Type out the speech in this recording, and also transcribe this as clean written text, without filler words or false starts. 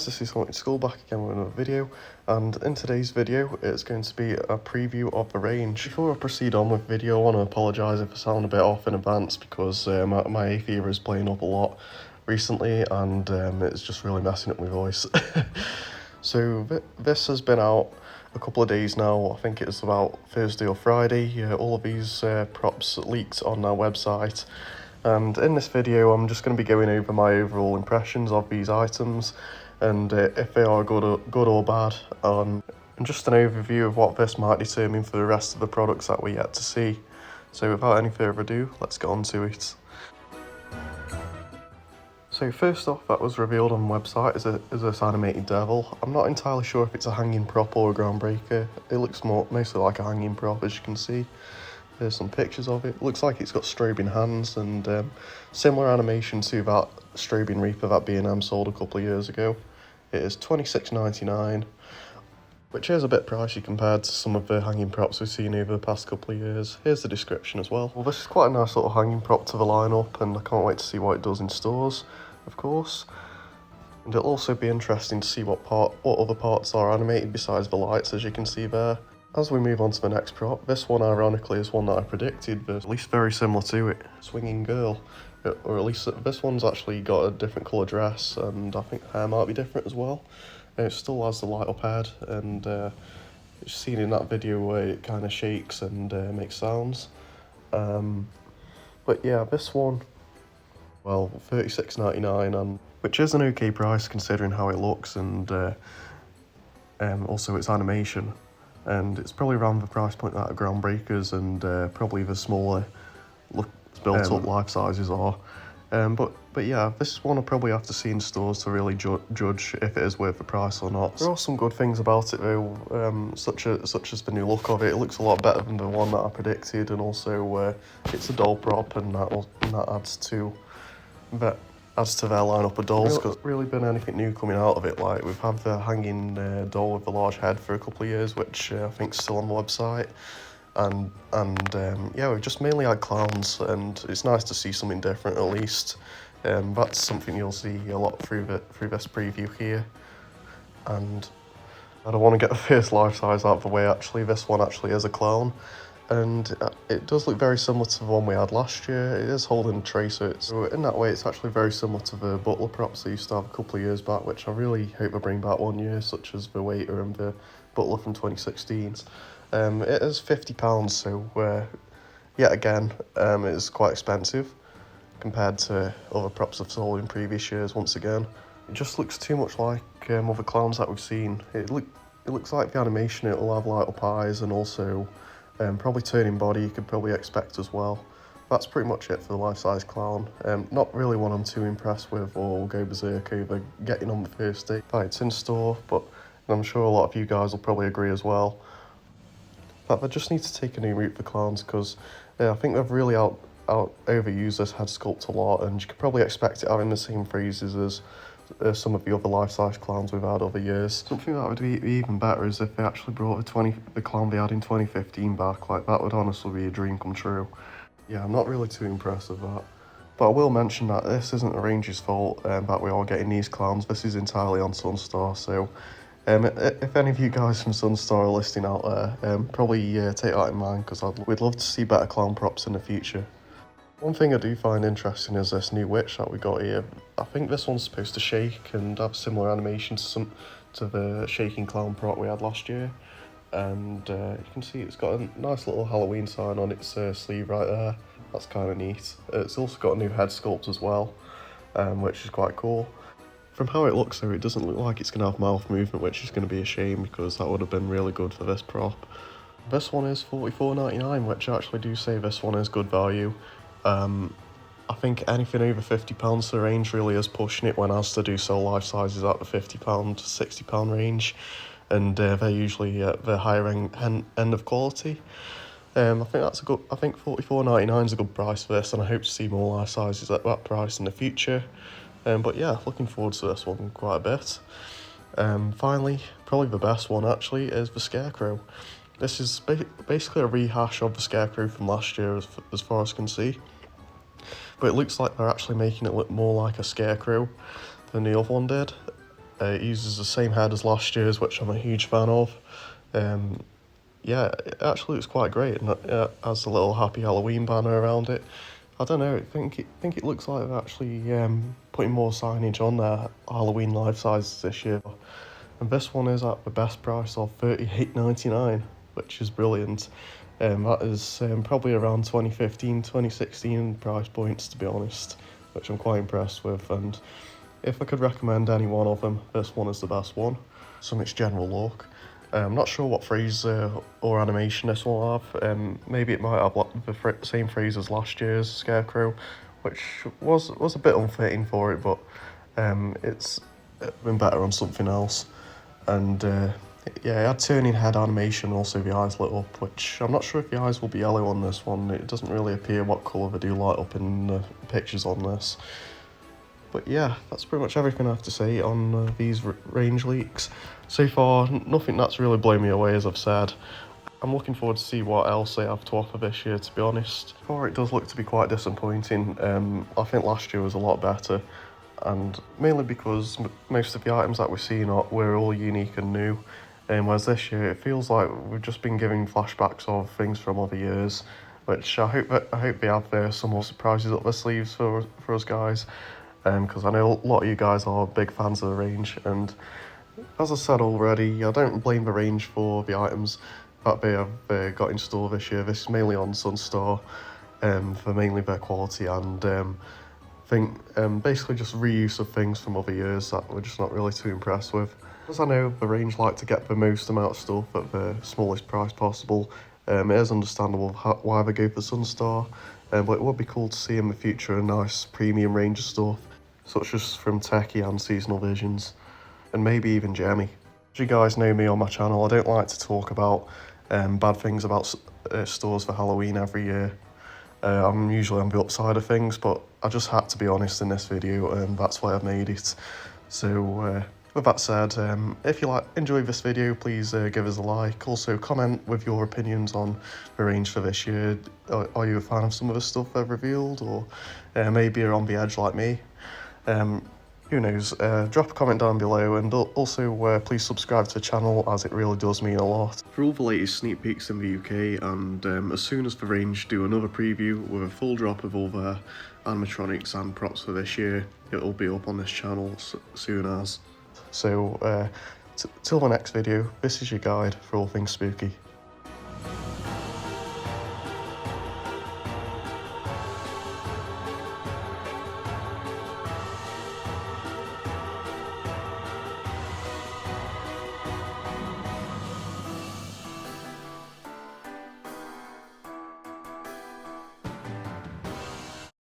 guys, this is Haunted School back again with another video, and in today's video it's going to be a preview of the range. Before I proceed on with the video, I want to apologise if I sound a bit off in advance because my hay fever is playing up a lot recently and it's just really messing up my voice. So this has been out a couple of days now. I think it was about Thursday or Friday. All of these props leaked on our website. And in this video I'm just going to be going over my overall impressions of these items and if they are good or bad, and just an overview of what this might determine for the rest of the products that we're yet to see. So without any further ado, let's get on to it. So first off, that was revealed on the website is this animated devil. I'm not entirely sure if it's a hanging prop or a groundbreaker. It looks mostly like a hanging prop, as you can see. There's some pictures of it. Looks like it's got strobing hands and similar animation to that strobing Reaper that B&M sold a couple of years ago. It is $26.99, which is a bit pricey compared to some of the hanging props we've seen over the past couple of years. Here's the description as well. Well, this is quite a nice little hanging prop to the lineup, and I can't wait to see what it does in stores, of course. And it'll also be interesting to see what other parts are animated besides the lights, as you can see there. As we move on to the next prop, this one ironically is one that I predicted, but at least very similar to it. Swinging girl, or at least this one's actually got a different colour dress, and I think the hair might be different as well. And it still has the light up head, and it's seen in that video where it kind of shakes and makes sounds. But yeah, this one, well, $36.99, and which is an okay price considering how it looks and also its animation. And it's probably around the price point that Groundbreakers and probably the smaller built-up life sizes are. But yeah, this one I'll probably have to see in stores to really judge if it is worth the price or not. There are some good things about it though, such as the new look of it. It looks a lot better than the one that I predicted, and also it's a doll prop, and that adds to their lineup of dolls. There's not really been anything new coming out of it. Like, we've had the hanging doll with the large head for a couple of years, which I think is still on the website, and yeah, we've just mainly had clowns, and it's nice to see something different at least. That's something you'll see a lot through this preview here. And I don't want to get the first life size out of the way. Actually, this one actually is a clown. And it does look very similar to the one we had last year. It is holding a tray, so in that way it's actually very similar to the Butler props they used to have a couple of years back, which I really hope they bring back one year, such as the Waiter and the Butler from 2016. It is £50, so yet again, it is quite expensive compared to other props I've sold in previous years. Once again, it just looks too much like other clowns that we've seen. It looks like the animation, it'll have light up eyes and also probably turning body you could probably expect as well. That's pretty much it for the life-size clown. Not really one I'm too impressed with or will go berserk over getting on the first day that it's in store, but I'm sure a lot of you guys will probably agree as well. But they just need to take a new route for clowns, because I think they've really overused this head sculpt a lot, and you could probably expect it having the same phrases as some of the other life-size clowns we've had over years. Something that would be even better is if they actually brought the clown they had in 2015 back. Like, that would honestly be a dream come true. Yeah, I'm not really too impressed with that. But I will mention that this isn't the range's fault that we are getting these clowns. This is entirely on Sunstar, so if any of you guys from Sunstar are listening out there, probably take that in mind, because we'd love to see better clown props in the future. One thing I do find interesting is this new witch that we got here. I think this one's supposed to shake and have similar animation to the shaking clown prop we had last year. And you can see it's got a nice little Halloween sign on its sleeve right there. That's kind of neat. It's also got a new head sculpt as well, which is quite cool. From how it looks though, it doesn't look like it's going to have mouth movement, which is going to be a shame, because that would have been really good for this prop. This one is $44.99, which I actually do say this one is good value. I think anything over £50 the range really is pushing it, when Asda do sell life sizes at the £50 to £60 range, and they're usually at the higher end of quality. I think $44.99 is a good price for this, and I hope to see more life sizes at that price in the future. But yeah, looking forward to this one quite a bit. Finally, probably the best one actually is the Scarecrow. This is basically a rehash of the Scarecrow from last year, as far as I can see. But it looks like they're actually making it look more like a Scarecrow than the other one did. It uses the same head as last year's, which I'm a huge fan of. Yeah, it actually looks quite great, and it has a little Happy Halloween banner around it. I don't know, think it looks like they're actually putting more signage on their Halloween life sizes this year. And this one is at the best price of $38.99, which is brilliant. That is probably around 2015, 2016 price points, to be honest, which I'm quite impressed with. And if I could recommend any one of them, this one is the best one. Some its general look. I'm not sure what phrase or animation this will have. Maybe it might have the same phrase as last year's Scarecrow, which was a bit unfitting for it, but it's been better on something else. And yeah, it had turning head animation, also the eyes lit up, which I'm not sure if the eyes will be yellow on this one. It doesn't really appear what colour they do light up in the pictures on this. But yeah, that's pretty much everything I have to say on these range leaks. So far, nothing that's really blown me away, as I've said. I'm looking forward to see what else they have to offer this year, to be honest. Or it does look to be quite disappointing. I think last year was a lot better, and mainly because most of the items that we're seeing were all unique and new. Whereas this year, it feels like we've just been giving flashbacks of things from other years, which I hope they have some more surprises up their sleeves for us guys. Because I know a lot of you guys are big fans of the range, and as I said already, I don't blame the range for the items that they have got in store this year. This is mainly on Sunstar, for mainly their quality and basically just reuse of things from other years that we're just not really too impressed with. As I know the range like to get the most amount of stuff at the smallest price possible, it is understandable why they go for Sunstar, but it would be cool to see in the future a nice premium range of stuff, such as from Techie and Seasonal Visions, and maybe even Jammy. As you guys know me on my channel, I don't like to talk about bad things about stores for Halloween every year. I'm usually on the upside of things, but I just had to be honest in this video, and that's why I've made it. So with that said, if you enjoyed this video, please give us a like. Also comment with your opinions on the range for this year. Are you a fan of some of the stuff they've revealed, or maybe you're on the edge like me? Who knows, drop a comment down below, and also please subscribe to the channel, as it really does mean a lot. For all the latest sneak peeks in the UK, and as soon as the range do another preview with a full drop of all their animatronics and props for this year, it'll be up on this channel soon as. So till the next video, this is your guide for all things spooky.